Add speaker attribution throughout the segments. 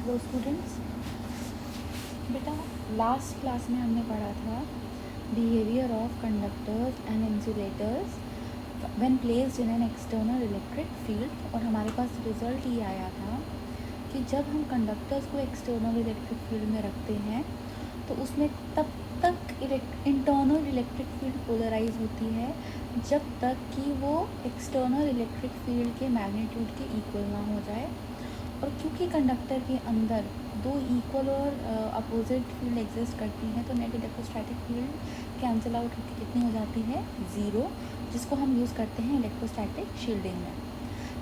Speaker 1: Hello students, बेटा last class में हमने पढ़ा था behaviour of conductors and insulators when placed in an external electric field. और हमारे पास रिज़ल्ट ये आया था कि जब हम कंडक्टर्स को एक्सटर्नल इलेक्ट्रिक फील्ड में रखते हैं तो उसमें तब तक इंटरनल इलेक्ट्रिक फील्ड पोलराइज होती है जब तक कि वो एक्सटर्नल इलेक्ट्रिक फील्ड के मैग्नीट्यूड के इक्वल ना हो जाए। और क्योंकि कंडक्टर के अंदर दो इक्वल और अपोजिट फील्ड एग्जिस्ट करती हैं तो net electrostatic field cancel out होकर कितनी हो जाती है, ज़ीरो, जिसको हम यूज़ करते हैं इलेक्ट्रोस्टैटिक शील्डिंग में।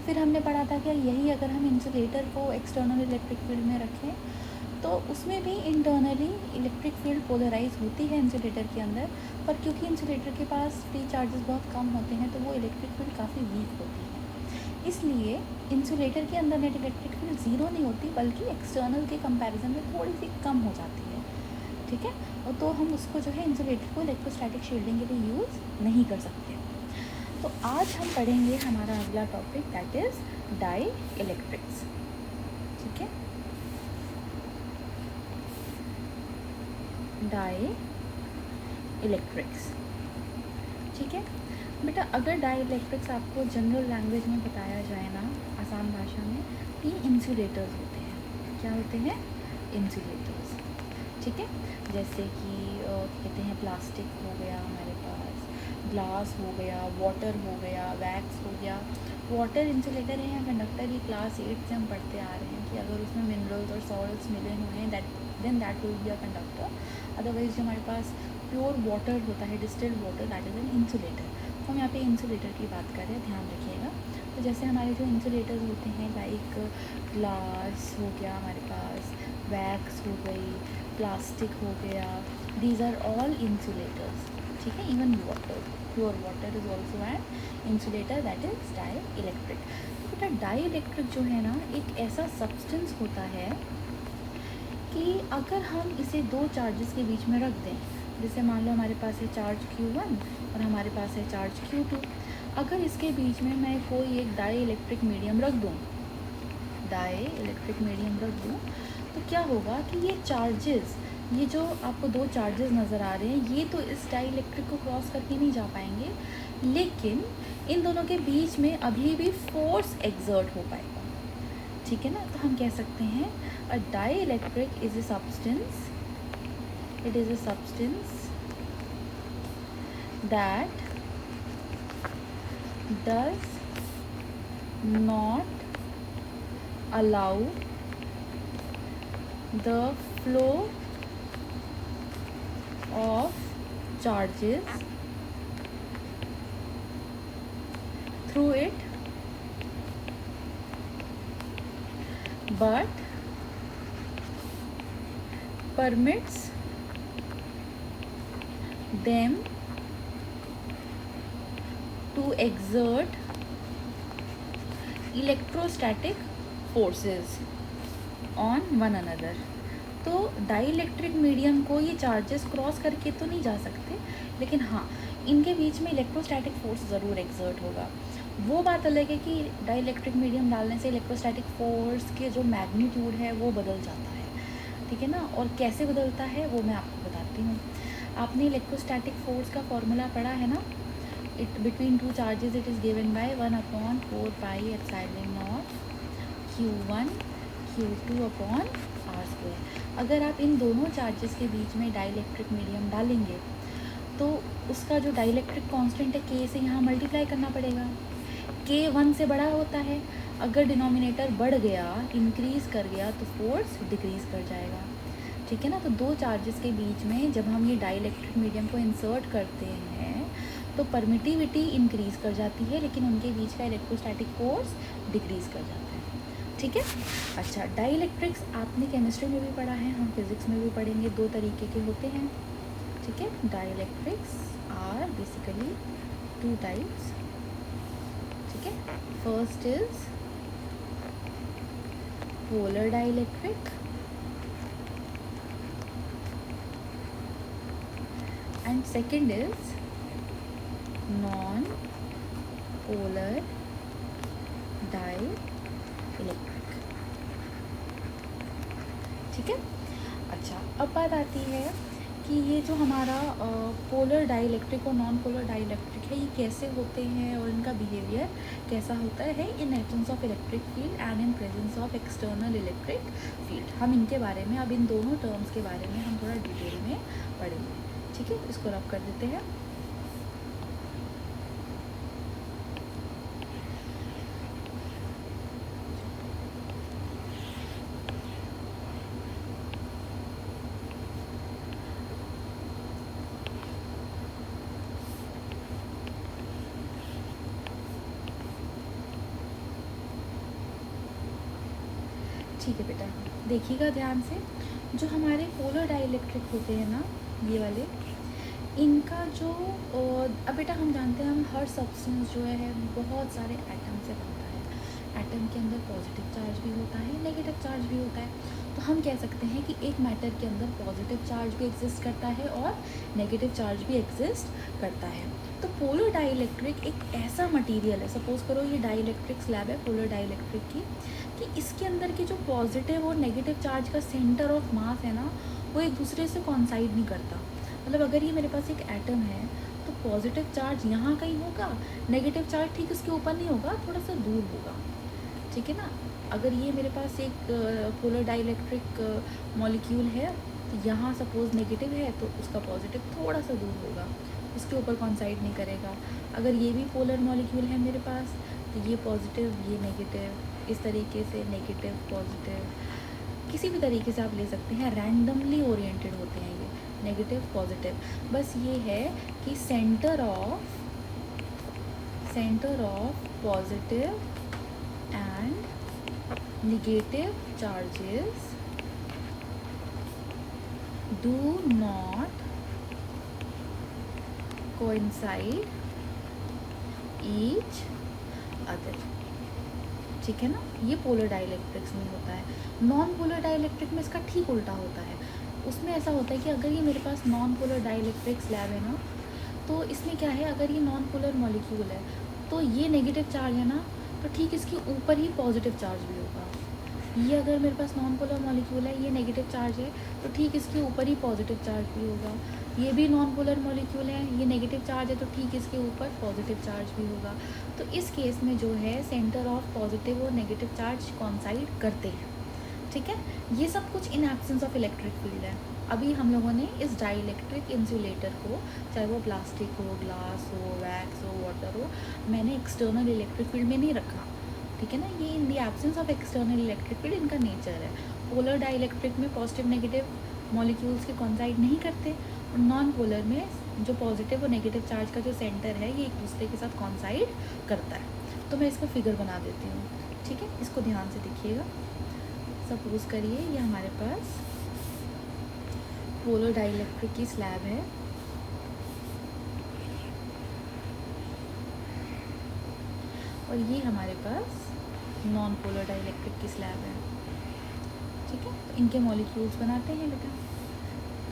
Speaker 1: फिर हमने पढ़ा था कि यही अगर हम इंसुलेटर को एक्सटर्नल इलेक्ट्रिक फील्ड में रखें तो उसमें भी इंटरनली इलेक्ट्रिक फील्ड पोलराइज होती है इंसुलेटर के अंदर, पर क्योंकि इंसुलेटर के पास फ्री चार्जेस बहुत कम होते हैं तो वो इलेक्ट्रिक फील्ड काफ़ी वीक होती है। इसलिए इंसुलेटर के अंदर नेट इलेक्ट्रिक फील्ड ज़ीरो नहीं होती बल्कि एक्सटर्नल के कंपैरिजन में थोड़ी सी कम हो जाती है, ठीक है। और तो हम उसको जो है इंसुलेटर को इलेक्ट्रोस्टैटिक शील्डिंग के लिए यूज़ नहीं कर सकते। तो आज हम पढ़ेंगे हमारा अगला topic that is dielectrics, ठीक है। डाई इलेक्ट्रिक्स, ठीक है बेटा। अगर डाई इलेक्ट्रिक्स आपको जनरल लैंग्वेज में बताया जाए ना, आसान भाषा में, कि इंसुलेटर्स होते हैं। क्या होते हैं? इंसुलेटर्स, ठीक है। जैसे कि कहते हैं प्लास्टिक हो गया हमारे पास, ग्लास हो गया, वाटर हो गया, वैक्स हो गया। वाटर इंसुलेटर है या कंडक्टर, ये क्लास 8 से हम पढ़ते आ रहे हैं कि अगर उसमें मिनरल्स और सॉल्ट्स मिले हुए हैं then that will be a conductor. Otherwise जो हमारे पास प्योर वाटर होता है, distilled water, that is an insulator. तो हम यहाँ पे इंसुलेटर की बात कर रहे हैं, ध्यान रखिएगा। तो जैसे हमारे जो इंसुलेटर्स होते हैं लाइक ग्लास हो गया हमारे पास, वैक्स हो गई, प्लास्टिक हो गया, दीज आर ऑल इंसुलेटर्स, ठीक है। Even water, pure water is also an insulator, that is dielectric. तो बेटा डाई इलेक्ट्रिक जो है ना, एक ऐसा सब्सटेंस होता है कि अगर हम इसे दो चार्जेस के बीच में रख दें, जैसे मान लो हमारे पास है चार्ज Q1 और हमारे पास है चार्ज Q2, अगर इसके बीच में मैं कोई एक डाई इलेक्ट्रिक मीडियम रख दूँ, तो क्या होगा कि ये चार्जेस, ये जो आपको दो चार्जेस नज़र आ रहे हैं, ये तो इस डाई इलेक्ट्रिक को क्रॉस करके नहीं जा पाएंगे, लेकिन इन दोनों के बीच में अभी भी फोर्स एक्सर्ट हो पाएगा, ठीक है ना। तो हम कह सकते हैं a dielectric is a substance that does not allow the flow of charges through it but permits them to exert electrostatic forces on one another। तो डाइइलेक्ट्रिक मीडियम को ये चार्जेस क्रॉस करके तो नहीं जा सकते, लेकिन हाँ इनके बीच में इलेक्ट्रोस्टैटिक फोर्स ज़रूर एक्सर्ट होगा। वो बात अलग है कि डाइइलेक्ट्रिक मीडियम डालने से इलेक्ट्रोस्टैटिक फोर्स के जो मैग्नीट्यूड है वो बदल जाता है, ठीक है ना। और कैसे बदलता है वो मैं आपको बताती हूँ। आपने इलेक्ट्रोस्टैटिक फोर्स का फॉर्मूला पढ़ा है ना, it between two charges it is given by 1/4 pi epsilon not Q1 Q2 upon R²। अगर आप इन दोनों चार्जेस के बीच में डाइइलेक्ट्रिक मीडियम डालेंगे तो उसका जो डाइइलेक्ट्रिक कांस्टेंट है K से यहाँ मल्टीप्लाई करना पड़ेगा। K 1 से बड़ा होता है, अगर डिनोमिनेटर बढ़ गया, इंक्रीज़ कर गया, तो फोर्स डिक्रीज़ कर जाएगा, ठीक है ना। तो दो चार्जेस के बीच में जब हम ये डाइइलेक्ट्रिक मीडियम को इंसर्ट करते हैं तो परमिटिविटी इंक्रीज़ कर जाती है, लेकिन उनके बीच का इलेक्ट्रोस्टैटिक फोर्स डिक्रीज़ कर जाता है, ठीक है। अच्छा, डाइइलेक्ट्रिक्स आपने केमिस्ट्री में भी पढ़ा है, हम फिज़िक्स में भी पढ़ेंगे। दो तरीके के होते हैं, ठीक है। डाइइलेक्ट्रिक्स आर बेसिकली टू टाइप्स, ठीक है। First is polar dielectric and second is non-polar dielectric, ठीक है। अच्छा, अब बात आती है कि ये जो हमारा पोलर डाइलेक्ट्रिक और नॉन पोलर डाइलेक्ट्रिक है, ये कैसे होते हैं और इनका बिहेवियर कैसा होता है in absence of electric field and in presence of external electric field. हम इनके बारे में, अब इन दोनों टर्म्स के बारे में हम थोड़ा डिटेल में पढ़ेंगे। ठीक है, इसको रब कर देते हैं। ठीक है बेटा, देखिएगा ध्यान से। जो हमारे पोलर डाइलेक्ट्रिक होते हैं ना, ये वाले, इनका जो अब बेटा हम जानते हैं, हम हर सब्सटेंस जो है बहुत सारे एटम से बनता है। एटम के अंदर पॉजिटिव चार्ज भी होता है, नेगेटिव चार्ज भी होता है। तो हम कह सकते हैं कि एक मैटर के अंदर पॉजिटिव चार्ज भी एग्जिस्ट करता है और नेगेटिव चार्ज भी एग्जिस्ट करता है। तो पोलर डाइलेक्ट्रिक एक ऐसा मटेरियल है, सपोज करो ये डाइलेक्ट्रिक स्लैब है पोलर डाइलेक्ट्रिक की, कि इसके अंदर के जो पॉजिटिव और नेगेटिव चार्ज का सेंटर ऑफ मास है ना, वो एक दूसरे से कॉन्साइड नहीं करता। मतलब अगर ये मेरे पास एक एटम है तो पॉजिटिव चार्ज यहाँ कहीं होगा, नेगेटिव चार्ज ठीक इसके ऊपर नहीं होगा, थोड़ा सा दूर होगा। ठीक है ना। अगर ये मेरे पास एक पोलर डाइलेक्ट्रिक मॉलिक्यूल है, तो यहाँ सपोज नेगेटिव है तो उसका पॉजिटिव थोड़ा सा दूर होगा, उसके ऊपर कॉन्साइड नहीं करेगा। अगर ये भी पोलर मॉलिक्यूल है मेरे पास, तो ये पॉजिटिव ये नेगेटिव, इस तरीके से नेगेटिव पॉजिटिव, किसी भी तरीके से आप ले सकते हैं। रैंडमली ओरिएंटेड होते हैं ये, नेगेटिव पॉजिटिव। बस ये है कि centre of positive and negative charges do not coincide each other. ठीक है ना, ये पोलर डाइलेक्ट्रिक्स में होता है। नॉन पोलर डाइलेक्ट्रिक में इसका ठीक उल्टा होता है। उसमें ऐसा होता है कि अगर ये मेरे पास नॉन पोलर डाइलेक्ट्रिक स्लैब है ना, तो इसमें क्या है, अगर ये नॉन पोलर मॉलिक्यूल है तो ये नेगेटिव चार्ज है ना, तो ठीक इसके ऊपर ही पॉजिटिव चार्ज भी होगा। ये अगर मेरे पास नॉन पोलर मॉलिक्यूल है, ये नेगेटिव चार्ज है, तो ठीक इसके ऊपर ही पॉजिटिव चार्ज भी होगा। ये भी नॉन पोलर मॉलिक्यूल है, ये नेगेटिव चार्ज है, तो ठीक इसके ऊपर पॉजिटिव चार्ज भी होगा। तो इस केस में जो है सेंटर ऑफ पॉजिटिव और नेगेटिव चार्ज कॉन्साइड करते हैं। ठीक है, ये सब कुछ in absence of electric field है। अभी हम लोगों ने इस डाइलेक्ट्रिक इंसुलेटर को, चाहे वो प्लास्टिक हो, ग्लास हो, वैक्स हो, वाटर हो, मैंने एक्सटर्नल इलेक्ट्रिक फील्ड में नहीं रखा। ठीक है ना, ये इन the absence of external electric field इनका नेचर है। पोलर डाइलेक्ट्रिक में पॉजिटिव नेगेटिव मॉलिक्यूल्स के कॉन्साइड नहीं करते, और नॉन पोलर में जो पॉजिटिव और नेगेटिव चार्ज का जो सेंटर है, ये एक दूसरे के साथ कॉन्साइड करता है। तो मैं इसका फिगर बना देती हूँ। ठीक है, इसको ध्यान से देखिएगा। सपोज करिए ये हमारे पास पोलर डाइलेक्ट्रिक की स्लैब है, और ये हमारे पास नॉन पोलर डाइलेक्ट्रिक की स्लैब है। ठीक है, तो इनके मॉलिक्यूल्स बनाते हैं बेटा।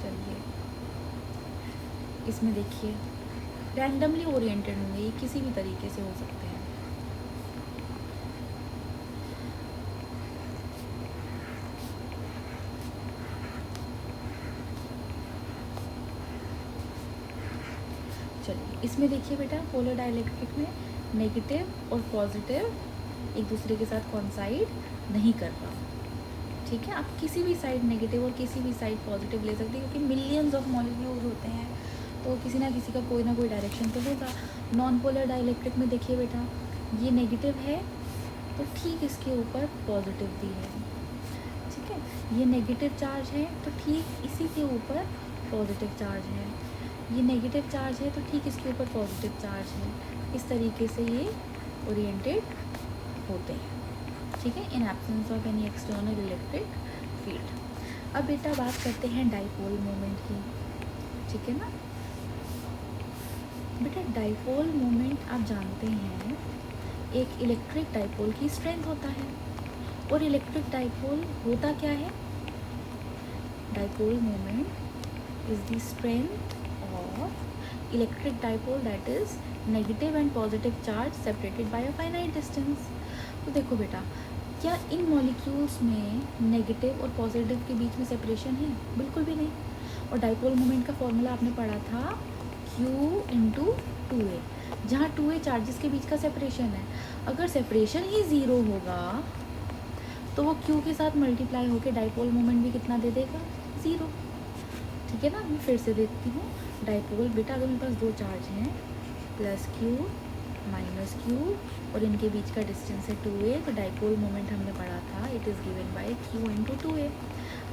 Speaker 1: चलिए, इसमें देखिए रैंडमली ओरिएंटेड होंगे, ये किसी भी तरीके से हो सकते हैं। चलिए, इसमें देखिए बेटा, पोलर डाइलेक्ट्रिक में नेगेटिव और पॉजिटिव एक दूसरे के साथ कॉन्साइड नहीं कर रहा। ठीक है, आप किसी भी साइड नेगेटिव और किसी भी साइड पॉजिटिव ले सकते हैं, क्योंकि मिलियंस ऑफ मॉलिक्यूल्स होते हैं, तो किसी ना किसी का कोई ना कोई डायरेक्शन तो होगा। नॉन पोलर डाइलेक्ट्रिक में देखिए बेटा, ये नेगेटिव है तो ठीक इसके ऊपर पॉजिटिव भी है। ठीक है, ये नेगेटिव चार्ज है तो ठीक इसी के ऊपर पॉजिटिव चार्ज है। ये नेगेटिव चार्ज है तो ठीक इसके ऊपर पॉजिटिव चार्ज है। इस तरीके से ये ओरिएंटेड होते हैं। ठीक है, in absence of any external electric field. अब बेटा बात करते हैं डाइपोल मोमेंट की। ठीक है ना बेटा, डाइपोल मोमेंट आप जानते हैं एक इलेक्ट्रिक डाइपोल की स्ट्रेंथ होता है। और इलेक्ट्रिक डाइपोल होता क्या है? Dipole moment is the strength of electric dipole that is negative and positive charge separated by a finite distance. तो देखो बेटा, क्या इन मॉलिक्यूल्स में नेगेटिव और पॉजिटिव के बीच में सेपरेशन है? बिल्कुल भी नहीं। और डाइपोल मोमेंट का फॉर्मूला आपने पढ़ा था Q×2a, जहाँ 2a चार्जेस के बीच का सेपरेशन है। अगर सेपरेशन ही ज़ीरो होगा तो वो Q के साथ मल्टीप्लाई होकर डाइपोल मोमेंट भी कितना दे देगा? ज़ीरो। ठीक है ना, मैं फिर से देखती हूँ। डाइपोल बेटा, अगर मेरे पास दो चार्ज हैं +Q -Q और इनके बीच का डिस्टेंस है 2a, तो डाइपोल मोमेंट हमने पढ़ा था it is given by Q×2a।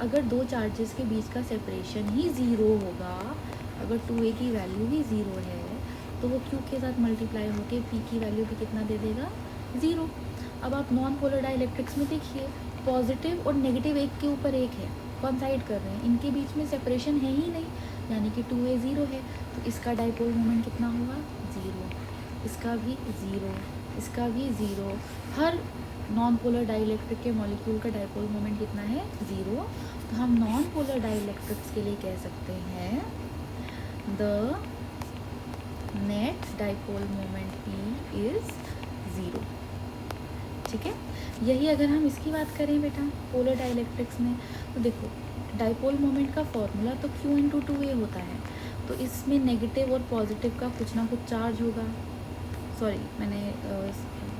Speaker 1: अगर दो चार्जेस के बीच का सेपरेशन ही ज़ीरो होगा, अगर 2a की वैल्यू ही ज़ीरो है, तो वो Q के साथ मल्टीप्लाई होके P की वैल्यू भी कितना दे देगा? ज़ीरो। अब आप नॉन पोलर डाइलेक्ट्रिक्स में देखिए, पॉजिटिव और नेगेटिव एक के ऊपर एक है, कॉन्साइड कर रहे हैं, इनके बीच में सेपरेशन है ही नहीं, यानी कि 2a ज़ीरो है, तो इसका डाइपोल मोमेंट कितना होगा? ज़ीरो। इसका भी ज़ीरो, इसका भी ज़ीरो। हर नॉन पोलर डाइलेक्ट्रिक के मॉलिक्यूल का डाइपोल मोमेंट कितना है? ज़ीरो। तो हम नॉन पोलर डाइलेक्ट्रिक्स के लिए कह सकते हैं the net dipole moment P is zero. ठीक है, यही अगर हम इसकी बात करें बेटा पोलर डाइलेक्ट्रिक्स में, तो देखो डाइपोल मोमेंट का फॉर्मूला तो Q×2a होता है, तो इसमें नेगेटिव और पॉजिटिव का कुछ ना कुछ चार्ज होगा। सॉरी, मैंने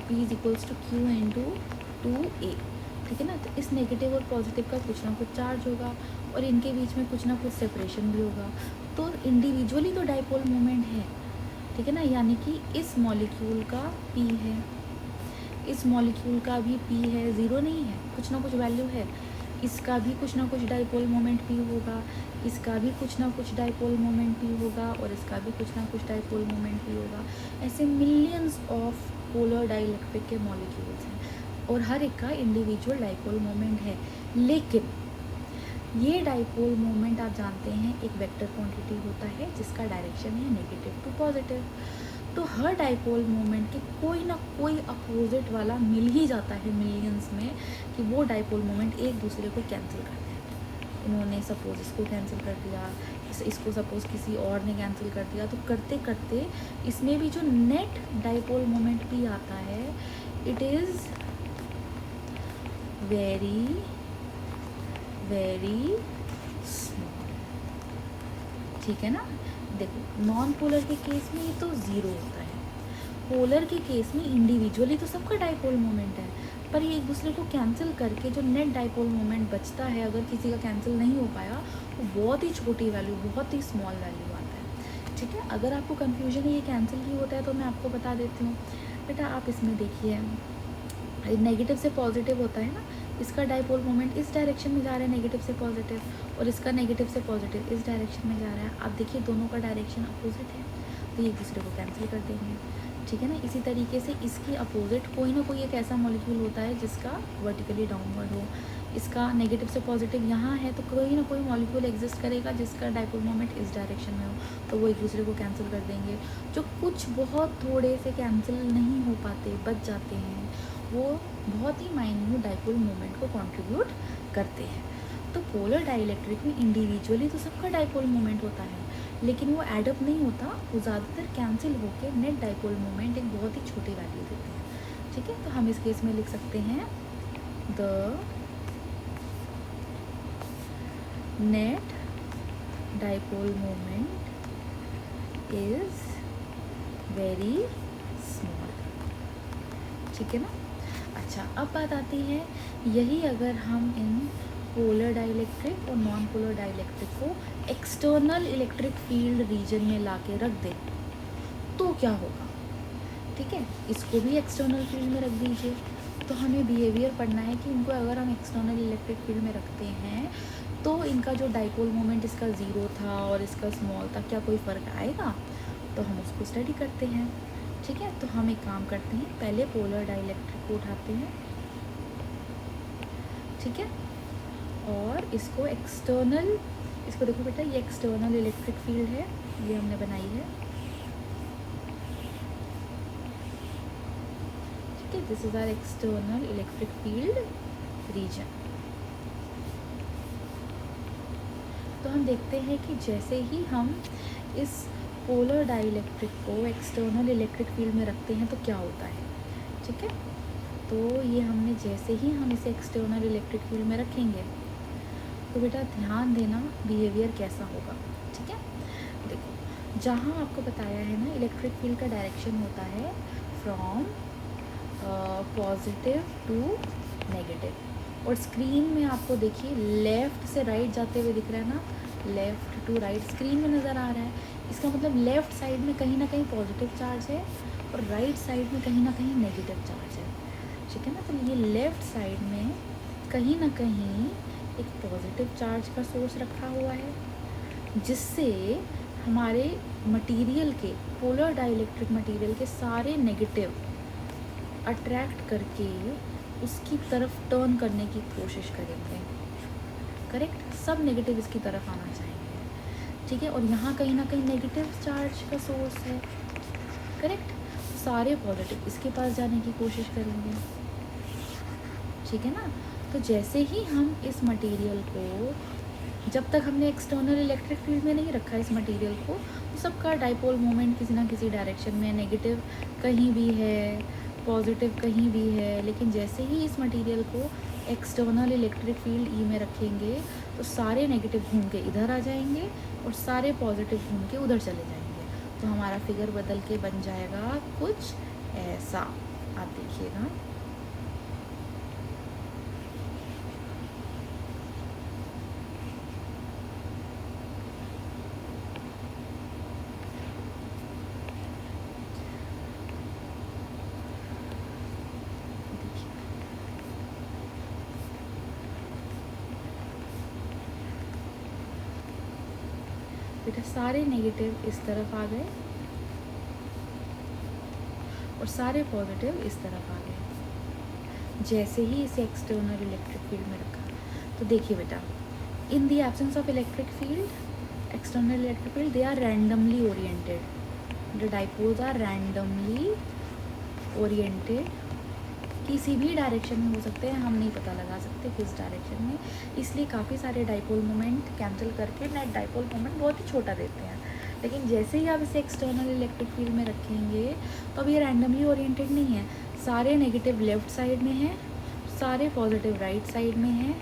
Speaker 1: P is equals to Q×2a, ठीक है ना। तो इस नेगेटिव और पॉजिटिव का कुछ ना कुछ चार्ज होगा और इनके बीच में कुछ ना कुछ सेपरेशन भी होगा, तो इंडिविजुअली तो डाइपोल मोमेंट है, ठीक है ना। यानी कि इस मॉलिक्यूल का P है, इस मॉलिक्यूल का भी P है, ज़ीरो नहीं है, कुछ ना कुछ वैल्यू है। इसका भी कुछ ना कुछ डाइपोल मोमेंट P होगा, इसका भी कुछ ना कुछ डाइपोल मोमेंट P होगा और इसका भी कुछ ना कुछ डाइपोल मोमेंट P होगा। ऐसे मिलियंस ऑफ पोलर डाइलेक्ट्रिक के मॉलिक्यूल्स हैं और हर एक का इंडिविजुअल डाइपोल मोमेंट है। लेकिन ये डाइपोल मोमेंट आप जानते हैं एक वेक्टर क्वांटिटी होता है जिसका डायरेक्शन है नेगेटिव टू पॉजिटिव। तो हर डाइपोल मोमेंट के कोई ना कोई अपोजिट वाला मिल ही जाता है मिलियंस में, कि वो डाइपोल मोमेंट एक दूसरे को कैंसिल कर देते। इन्होंने सपोज इसको कैंसिल कर दिया, इसको सपोज किसी और ने कैंसिल कर दिया, तो करते करते इसमें भी जो नेट डाइपोल मोमेंट भी आता है it is very very small. ठीक है ना। देखो नॉन पोलर के केस में ये तो ज़ीरो होता है, पोलर के केस में इंडिविजुअली तो सबका डाइपोल मोमेंट है, पर ये एक दूसरे को कैंसिल करके जो नेट डाइपोल मोमेंट बचता है, अगर किसी का कैंसिल नहीं हो पाया, वो बहुत ही छोटी वैल्यू, बहुत ही स्मॉल वैल्यू आता है। ठीक है, अगर आपको कन्फ्यूजन है ये कैंसिल क्यों होता है तो मैं आपको बता देती हूँ बेटा। आप इसमें देखिए, नेगेटिव से पॉजिटिव होता है ना, इसका डाइपोल मोमेंट इस डायरेक्शन में जा रहा है नेगेटिव से पॉजिटिव, और इसका नेगेटिव से पॉजिटिव इस डायरेक्शन में जा रहा है। आप देखिए दोनों का डायरेक्शन अपोजिट है, तो ये एक दूसरे को कैंसिल कर देंगे। ठीक है ना। इसी तरीके से इसकी अपोजिट कोई ना कोई एक ऐसा मॉलिक्यूल होता है जिसका वर्टिकली डाउनवर्ड हो, इसका नेगेटिव से पॉजिटिव यहाँ है, तो कोई ना कोई मॉलिक्यूल एग्जिस्ट करेगा जिसका डाइपोल मोमेंट इस डायरेक्शन में हो, तो वो एक दूसरे को कैंसिल कर देंगे। जो कुछ बहुत थोड़े से कैंसिल नहीं हो पाते, बच जाते हैं, वो बहुत ही माइन्यूट डाइपोल मोमेंट को कंट्रीब्यूट करते हैं। तो पोलर डाइलेक्ट्रिक में इंडिविजुअली तो सबका डाइपोल मोमेंट होता है, लेकिन वो एडअप नहीं होता, वो ज़्यादातर कैंसिल होकर नेट डाइपोल मोमेंट एक बहुत ही छोटी वैल्यू देते हैं। ठीक है, तो हम इस केस में लिख सकते हैं the net dipole moment is very small. ठीक है ना। अच्छा, अब बात आती है, यही अगर हम इन पोलर डाइलेक्ट्रिक और नॉन पोलर डाइलेक्ट्रिक को एक्सटर्नल इलेक्ट्रिक फील्ड रीजन में लाके रख दें तो क्या होगा। ठीक है, इसको भी एक्सटर्नल फील्ड में रख दीजिए। तो हमें बिहेवियर पढ़ना है कि इनको अगर हम एक्सटर्नल इलेक्ट्रिक फील्ड में रखते हैं तो इनका जो डाइपोल मोमेंट इसका ज़ीरो था और इसका स्मॉल था, क्या कोई फ़र्क आएगा? तो हम उसको स्टडी करते हैं। ठीक है, तो हम एक काम करते हैं, पहले पोलर डाइलेक्ट्रिक को उठाते हैं, ठीक है, और इसको एक्सटर्नल, इसको देखो बेटा, ये एक्सटर्नल इलेक्ट्रिक फील्ड है, ये हमने बनाई है। ठीक है, this is our external electric field region. तो हम देखते हैं कि जैसे ही हम इस पोलर डाइलेक्ट्रिक को एक्सटर्नल इलेक्ट्रिक फील्ड में रखते हैं तो क्या होता है। ठीक है, तो ये हमने जैसे ही हम इसे एक्सटर्नल इलेक्ट्रिक फील्ड में रखेंगे तो बेटा ध्यान देना बिहेवियर कैसा होगा, ठीक है। देखो जहाँ आपको बताया है ना इलेक्ट्रिक फील्ड का डायरेक्शन होता है फ्रॉम पॉजिटिव टू नेगेटिव, और स्क्रीन में आपको देखिए लेफ़्ट से राइट जाते हुए दिख रहा है ना, लेफ़्ट टू राइट स्क्रीन में नज़र आ रहा है। इसका मतलब लेफ़्ट साइड में कहीं ना कहीं पॉजिटिव चार्ज है और राइट साइड में कहीं ना कहीं नेगेटिव चार्ज है, ठीक है ना। तो ये लेफ़्ट साइड में कहीं ना कहीं एक पॉजिटिव चार्ज का सोर्स रखा हुआ है, जिससे हमारे मटेरियल के पोलर डाइलेक्ट्रिक मटेरियल के सारे नेगेटिव अट्रैक्ट करके उसकी तरफ टर्न करने की कोशिश करेंगे, करेक्ट। सब नेगेटिव इसकी तरफ आना चाहेंगे, ठीक है। और यहाँ कहीं ना कहीं नेगेटिव चार्ज का सोर्स है, करेक्ट। सारे पॉजिटिव इसके पास जाने की कोशिश करेंगे, ठीक है ना। तो जैसे ही हम इस मटेरियल को, जब तक हमने एक्सटर्नल इलेक्ट्रिक फील्ड में नहीं रखा इस मटेरियल को, तो सबका डाइपोल मोमेंट किसी ना किसी डायरेक्शन में, नेगेटिव कहीं भी है, पॉजिटिव कहीं भी है। लेकिन जैसे ही इस मटेरियल को एक्सटर्नल इलेक्ट्रिक फील्ड ई में रखेंगे तो सारे नेगेटिव घूम के इधर आ जाएंगे और सारे पॉजिटिव घूम के उधर चले जाएंगे। तो हमारा फिगर बदल के बन जाएगा कुछ ऐसा, आप देखिएगा। बेटा सारे नेगेटिव इस तरफ आ गए और सारे पॉजिटिव इस तरफ आ गए जैसे ही इसे एक्सटर्नल इलेक्ट्रिक फील्ड में रखा। तो देखिए बेटा, in the absence of electric field, external electric field, they are randomly oriented. The dipoles are randomly oriented, किसी भी डायरेक्शन में हो सकते हैं, हम नहीं पता लगा सकते किस डायरेक्शन में, इसलिए काफ़ी सारे डाइपोल मोमेंट कैंसिल करके नेट डाइपोल मोमेंट बहुत ही छोटा देते हैं। लेकिन जैसे ही आप इसे एक्सटर्नल इलेक्ट्रिक फील्ड में रखेंगे तो अब ये रैंडमली ओरिएंटेड नहीं है, सारे नेगेटिव लेफ्ट साइड में हैं, सारे पॉजिटिव राइट साइड में हैं।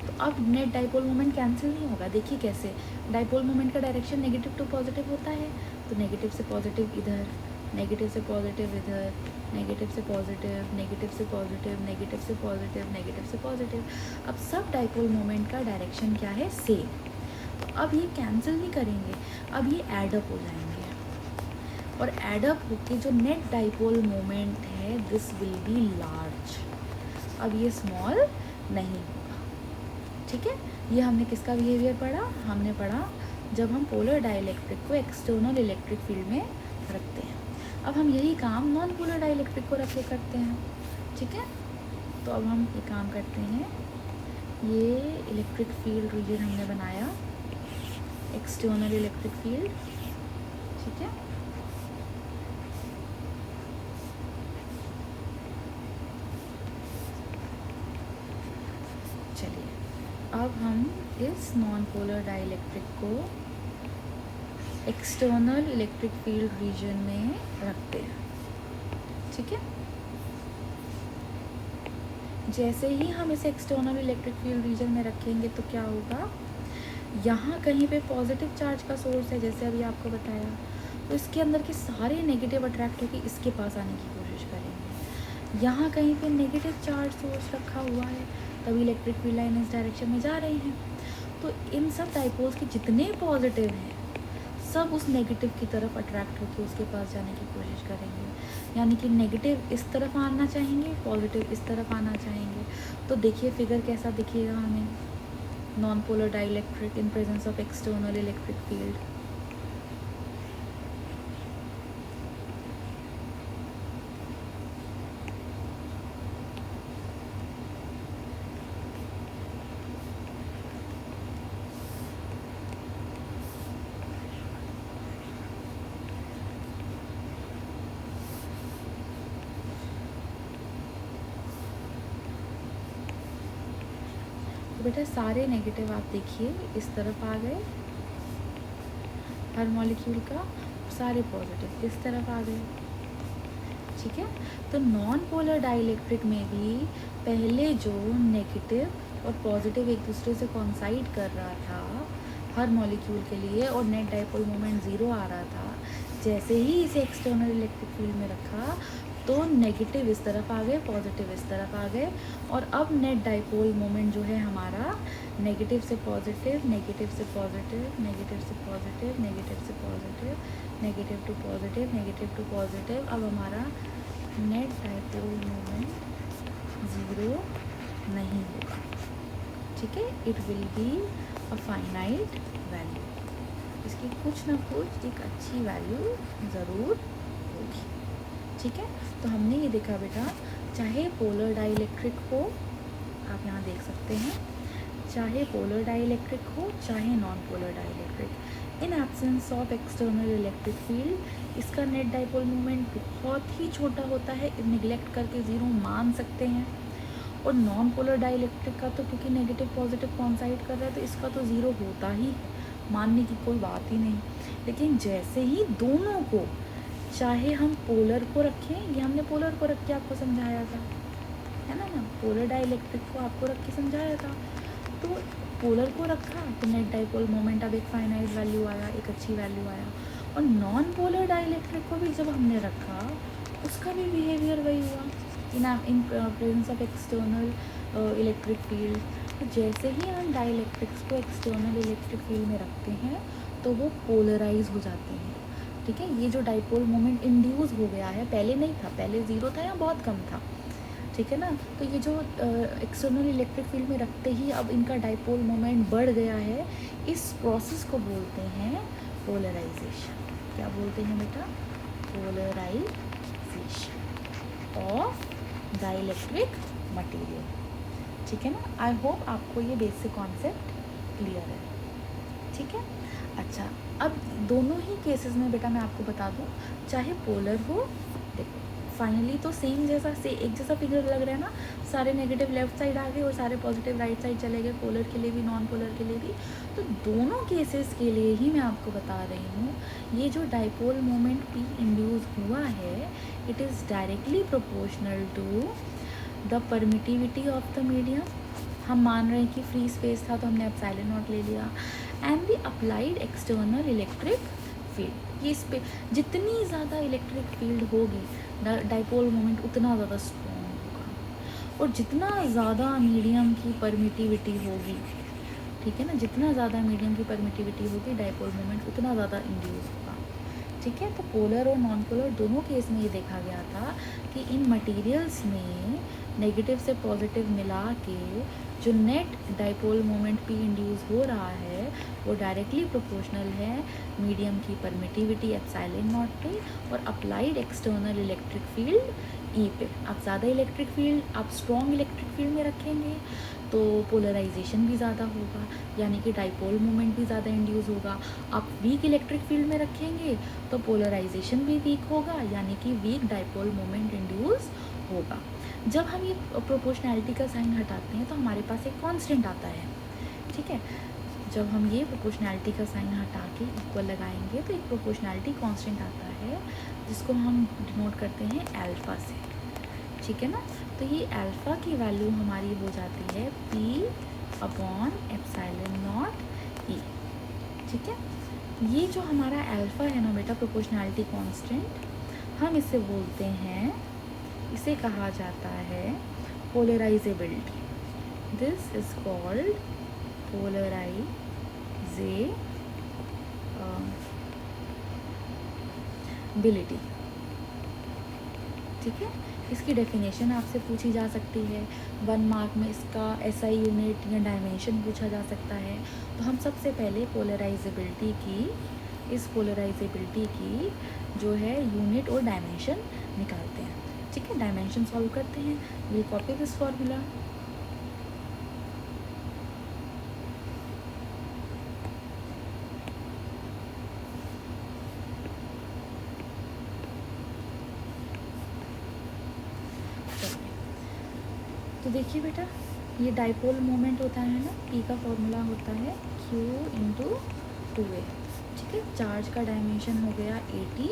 Speaker 1: तो अब नेट डाइपोल मोमेंट कैंसिल नहीं होगा। देखिए कैसे, डाइपोल मोमेंट का डायरेक्शन नेगेटिव टू पॉजिटिव होता है, तो नेगेटिव से पॉजिटिव इधर, नेगेटिव से पॉजिटिव इधर, नेगेटिव से पॉजिटिव, नेगेटिव से पॉजिटिव, नेगेटिव से पॉजिटिव, नेगेटिव से पॉजिटिव। अब सब डाइपोल मोमेंट का डायरेक्शन क्या है, सेम। तो अब ये कैंसिल नहीं करेंगे, अब ये एडअप हो जाएंगे और एडअप होके जो नेट डाइपोल मोमेंट है दिस विल बी लार्ज। अब ये स्मॉल नहीं होगा, ठीक है। ये हमने किसका बिहेवियर पढ़ा, हमने पढ़ा जब हम पोलर डाइलेक्ट्रिक को एक्सटर्नल इलेक्ट्रिक फील्ड में रखते हैं। अब हम यही काम नॉन पोलर डाइलेक्ट्रिक को रख के करते हैं, ठीक है। तो अब हम ये काम करते हैं, ये इलेक्ट्रिक फील्ड रीजन हमने बनाया, एक्सटर्नल इलेक्ट्रिक फील्ड, ठीक है। चलिए अब हम इस नॉन पोलर डाइलेक्ट्रिक को एक्सटर्नल इलेक्ट्रिक फील्ड रीजन में रखते हैं, ठीक है। जैसे ही हम इसे एक्सटर्नल इलेक्ट्रिक फील्ड रीजन में रखेंगे तो क्या होगा, यहाँ कहीं पे पॉजिटिव चार्ज का सोर्स है, जैसे अभी आपको बताया, तो इसके अंदर के सारे नेगेटिव अट्रैक्ट होकर इसके पास आने की कोशिश करेंगे। यहाँ कहीं पे नेगेटिव चार्ज सोर्स रखा हुआ है, तभी इलेक्ट्रिक फील्ड लाइन इस डायरेक्शन में जा रही हैं। तो इन सब डाइपोल्स के जितने पॉजिटिव हैं सब उस नेगेटिव की तरफ अट्रैक्ट होकर उसके पास जाने की कोशिश करेंगे, यानी कि नेगेटिव इस तरफ आना चाहेंगे, पॉजिटिव इस तरफ आना चाहेंगे। तो देखिए फिगर कैसा दिखेगा हमें, non polar dielectric in presence of external electric field. तो बेटा सारे नेगेटिव आप देखिए इस तरफ आ गए, हर मॉलिक्यूल का, सारे पॉजिटिव इस तरफ आ गए, ठीक है। तो नॉन पोलर डाइलेक्ट्रिक में भी पहले जो नेगेटिव और पॉजिटिव एक दूसरे से कॉन्साइड कर रहा था हर मॉलिक्यूल के लिए और नेट डाइपोल मोमेंट ज़ीरो आ रहा था, जैसे ही इसे एक्सटर्नल इलेक्ट्रिक फील्ड में रखा तो नेगेटिव इस तरफ आ गए, पॉजिटिव इस तरफ आ गए, और अब नेट डाइपोल मोमेंट जो है हमारा नेगेटिव से पॉजिटिव, नेगेटिव से पॉजिटिव, नेगेटिव से पॉजिटिव, नेगेटिव से positive, negative to positive, negative to positive. अब हमारा नेट डाइपोल मोमेंट ज़ीरो नहीं होगा, ठीक है। It will be a finite value, इसकी कुछ ना कुछ एक अच्छी वैल्यू ज़रूर होगी, ठीक है। तो हमने ये देखा बेटा, चाहे पोलर डाइलेक्ट्रिक हो, आप यहाँ देख सकते हैं, चाहे पोलर डाइलेक्ट्रिक हो चाहे non polar dielectric, in absence of external electric field इसका नेट डाइपोल मोमेंट बहुत ही छोटा होता है, निगलेक्ट करके ज़ीरो मान सकते हैं। और नॉन पोलर डाइलेक्ट्रिक का तो क्योंकि नेगेटिव पॉजिटिव कॉन्साइड कर रहा है तो इसका तो ज़ीरो होता ही, मानने की कोई बात ही नहीं। लेकिन जैसे ही दोनों को, चाहे हम पोलर को रखें, ये हमने पोलर को रख के आपको समझाया था, है ना, पोलर डाइलेक्ट्रिक को आपको रख के समझाया था। तो पोलर को रखा तो नेट डाइपोल मोमेंट अब एक फाइनाइट वैल्यू आया, एक अच्छी वैल्यू आया। और नॉन पोलर डाइलेक्ट्रिक को भी जब हमने रखा उसका भी बिहेवियर वही हुआ, in presence of external electric field. तो जैसे ही हम डाइलेक्ट्रिक्स को एक्सटर्नल इलेक्ट्रिक फील्ड में रखते हैं तो वो पोलराइज हो जाते हैं, ठीक है। ये जो डाइपोल मोमेंट इंड्यूस हो गया है, पहले नहीं था, पहले ज़ीरो था या बहुत कम था, ठीक है ना। तो ये जो एक्सटर्नल इलेक्ट्रिक फील्ड में रखते ही अब इनका डाइपोल मोमेंट बढ़ गया है, इस प्रोसेस को बोलते हैं पोलराइजेशन। क्या बोलते हैं बेटा? पोलराइजेशन ऑफ डाइलेक्ट्रिक मटेरियल, ठीक है ना। आई होप आपको ये बेसिक कॉन्सेप्ट क्लियर है, ठीक है। अच्छा, अब दोनों ही केसेस में बेटा मैं आपको बता दूं, चाहे पोलर हो, देखो फाइनली तो सेम जैसा से एक जैसा फिगर लग रहा है ना, सारे नेगेटिव लेफ्ट साइड आ गए और सारे पॉजिटिव राइट साइड चले गए, पोलर के लिए भी नॉन पोलर के लिए भी। तो दोनों केसेस के लिए ही मैं आपको बता रही हूँ, ये जो डाइपोल मोमेंट पी इंड्यूस हुआ है, it is directly proportional to the permittivity of the medium. हम मान रहे हैं कि फ्री स्पेस था तो हमने एप्सिलॉन नॉट ले लिया, and the applied external electric field. ये इस पे जितनी ज़्यादा इलेक्ट्रिक फील्ड होगी डाइपोल मोमेंट उतना ज़्यादा स्ट्रॉन्ग होगा, और जितना ज़्यादा मीडियम की परमिटिविटी होगी, ठीक है ना, जितना ज़्यादा मीडियम की परमिटिविटी होगी डाइपोल मोमेंट उतना ज़्यादा इंड्यूस होगा, ठीक है। तो पोलर और नॉन पोलर दोनों केस में ये देखा गया था कि इन मटेरियल्स में नेगेटिव से पॉजिटिव मिला के जो net dipole moment P induce हो रहा है वो डायरेक्टली प्रोपोर्शनल है मीडियम की परमिटिविटी एप्सिलॉन नॉट पे और applied external electric field E पे। आप ज़्यादा इलेक्ट्रिक फील्ड, आप स्ट्रॉन्ग इलेक्ट्रिक फील्ड में रखेंगे तो पोलराइजेशन भी ज़्यादा होगा, यानी कि डाइपोल मोमेंट भी ज़्यादा इंड्यूस होगा। आप वीक इलेक्ट्रिक फील्ड में रखेंगे तो पोलराइजेशन भी वीक होगा, यानी कि वीक डाइपोल मोमेंट इंड्यूस होगा। जब हम ये प्रोपोर्शनैलिटी का साइन हटाते हैं तो हमारे पास एक कांस्टेंट आता है, ठीक है। जब हम ये प्रोपोर्शनैलिटी का साइन हटा के इक्वल लगाएंगे तो एक प्रोपोर्शनैलिटी कांस्टेंट आता है जिसको हम डिनोट करते हैं अल्फ़ा से, ठीक है ना। तो ये अल्फ़ा की वैल्यू हमारी हो जाती है P upon epsilon not E, ठीक है। ये जो हमारा अल्फ़ा है ना बेटा, प्रोपोर्शनैलिटी कांस्टेंट, हम इसे बोलते हैं, इसे कहा जाता है polarisability. This is called polarisability, ठीक है। इसकी डेफिनेशन आपसे पूछी जा सकती है, 1 मार्क में इसका SI यूनिट या डायमेंशन पूछा जा सकता है। तो हम सबसे पहले पोलराइजेबिलिटी की, इस पोलराइजेबिलिटी की जो है यूनिट और डायमेंशन निकालते हैं, ठीक है। डायमेंशन सॉल्व करते हैं, विल कॉपी दिस फॉर्मूला। तो देखिए बेटा, ये डाइपोल मोमेंट होता है ना, P का फॉर्मूला होता है Q इंटू 2A, ठीक है। चार्ज का डायमेंशन हो गया 80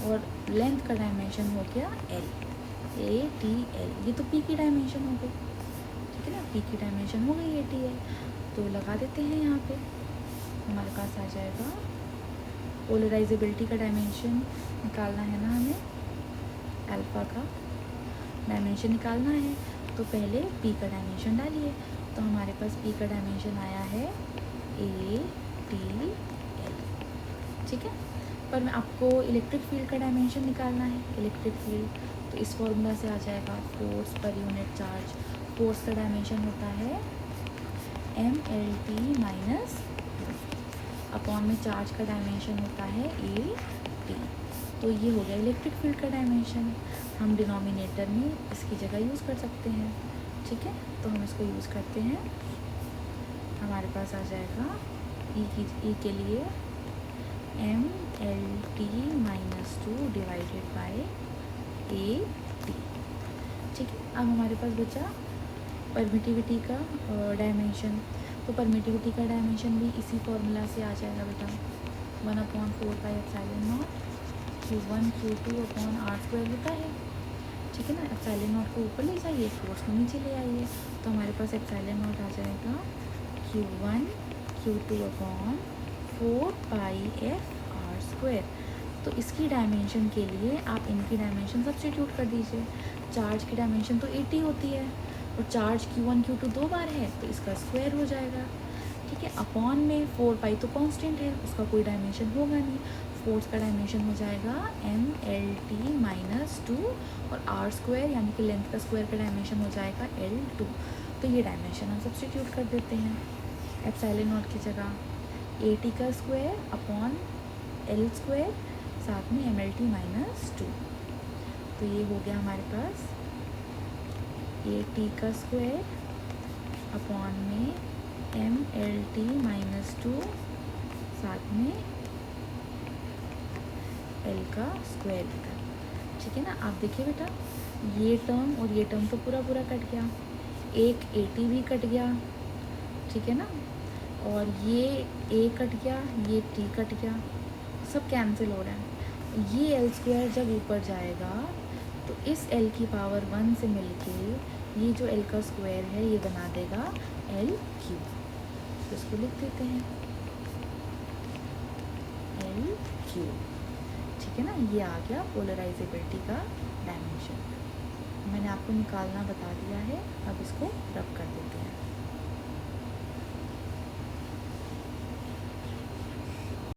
Speaker 1: और लेंथ का डायमेंशन हो गया एल, ए टी एल। ये तो पी की डायमेंशन हो गई, ठीक है ना, पी की डायमेंशन हो गई ए टी एल। तो लगा देते हैं यहाँ पे, हमारे पास आ जाएगा पोलराइजेबिलिटी का डायमेंशन निकालना है ना हमें, अल्फ़ा का डायमेंशन निकालना है। तो पहले पी का डायमेंशन डालिए, तो हमारे पास पी का डायमेंशन आया है ए टी एल, ठीक है। पर मैं आपको इलेक्ट्रिक फील्ड का डायमेंशन निकालना है, इलेक्ट्रिक फील्ड, तो इस फॉर्मूला से आ जाएगा force per unit charge. Force का डायमेंशन होता है M L T minus upon में चार्ज का डायमेंशन होता है ए टी। तो ये हो गया इलेक्ट्रिक फील्ड का डायमेंशन। हम डिनोमिनेटर में इसकी जगह यूज़ कर सकते हैं, ठीक है। तो हम इसको यूज़ करते हैं, हमारे पास आ जाएगा ई के लिए M L T minus 2 divided by A T, ठीक है। अब हमारे पास बचा परमिटिविटी का डायमेंशन। तो परमिटिविटी का डायमेंशन भी इसी फॉर्मूला से आ जाएगा बेटा, 1/4 Q1 Q2 upon are square होता है, ठीक है ना। एप्सिलॉन नॉट को ऊपर ले जाइए, फोर्स को नीचे ले आइए, तो हमारे पास एप्सिलॉन नॉट आ जाएगा Q1 Q2 upon 4πf are square. तो इसकी डायमेंशन के लिए आप इनकी डायमेंशन सब्स्टिट्यूट कर दीजिए। चार्ज की डायमेंशन तो 80 होती है और चार्ज Q1 Q2 दो बार है, तो इसका स्क्वायर हो जाएगा, ठीक है। अपॉन में 4π तो कांस्टेंट है, उसका कोई डायमेंशन होगा नहीं। फोर्स का डायमेंशन हो जाएगा एम एल टी माइनस 2 और आर स्क्वायर यानी कि लेंथ का स्क्वायर का डायमेंशन हो जाएगा L2। तो ये डायमेंशन हम सब्स्टिट्यूट कर देते हैं, एप्सिलॉन नॉट की जगह ए टी का स्क्वायर अपॉन एल स्क्वायर साथ में एम एल टी माइनस 2। तो ये हो गया हमारे पास ए टी का स्क्वायर अपॉन में एम एल टी माइनस 2 साथ में एल का स्क्वायर बेटा, ठीक है ना। आप देखिए बेटा, ये टर्म और ये टर्म तो पूरा पूरा कट गया, एक ए टी भी कट गया, ठीक है ना, और ये ए कट गया, ये टी कट गया, सब कैंसिल हो रहा है। ये एल स्क्वायर जब ऊपर जाएगा तो इस एल की पावर 1 से मिलके ये जो एल का स्क्वायर है ये बना देगा एल क्यूब। तो इसको लिख देते हैं एल क्यूब, ठीक है ना। ये आ गया पोलराइजेबिलिटी का डायमेंशन। मैंने आपको निकालना बता दिया है, अब इसको रब कर देते हैं।